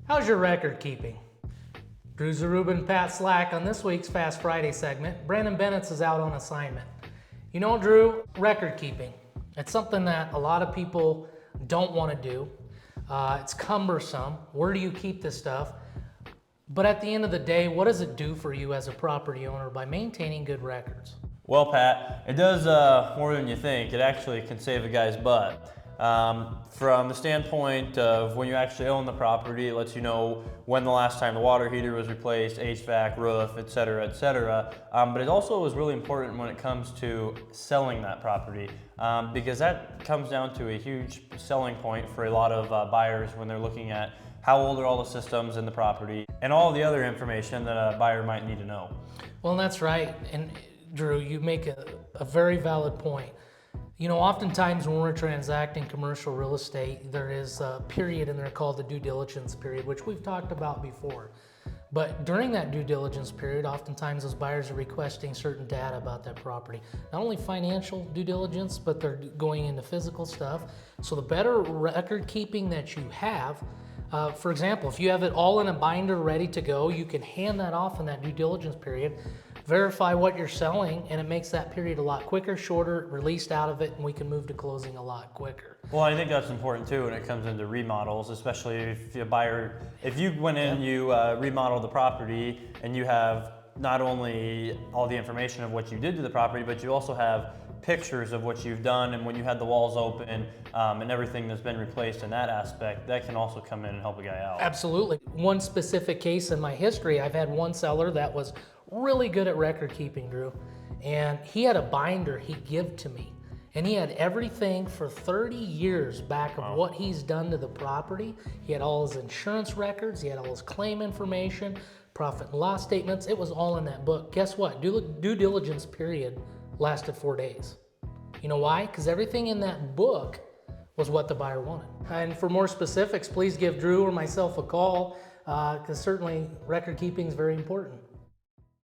How's your record keeping? Drew Zarubin, Pat Slack on this week's Fast Friday segment. Brandon Bennett's is out on assignment. You know, Drew, record keeping. It's something that a lot of people don't want to do. It's cumbersome. Where do you keep this stuff? But at the end of the day, what does it do for you as a property owner by maintaining good records? Well, Pat, it does more than you think. It actually can save a guy's butt. From the standpoint of when you actually own the property, it lets you know when the last time the water heater was replaced, HVAC, roof, etc., etc. But it also is really important when it comes to selling that property, because that comes down to a huge selling point for a lot of buyers when they're looking at how old are all the systems in the property and all the other information that a buyer might need to know. Well, that's right. And Drew, you make a very valid point. You know, oftentimes when we're transacting commercial real estate, there is a period in there called the due diligence period, which we've talked about before. But during that due diligence period, oftentimes those buyers are requesting certain data about that property. Not only financial due diligence, but they're going into physical stuff. So the better record keeping that you have, for example, if you have it all in a binder ready to go, you can hand that off in that due diligence period, verify what you're selling, and it makes that period a lot quicker, shorter, released out of it, and we can move to closing a lot quicker. Well, I think that's important too when it comes into remodels, especially if you went in and you remodeled the property and you have not only all the information of what you did to the property, but you also have pictures of what you've done and when you had the walls open and everything that's been replaced in that aspect, that can also come in and help a guy out. Absolutely. One specific case in my history, I've had one seller that was really good at record keeping, Drew, and he had a binder he'd give to me, and he had everything for 30 years back of what he's done to the property. He had all his insurance records, he had all his claim information, profit and loss statements. It was all in that book. Guess what? Due diligence period lasted 4 days. You know why? Because everything in that book was what the buyer wanted. And for more specifics, please give Drew or myself a call, because certainly record keeping is very important.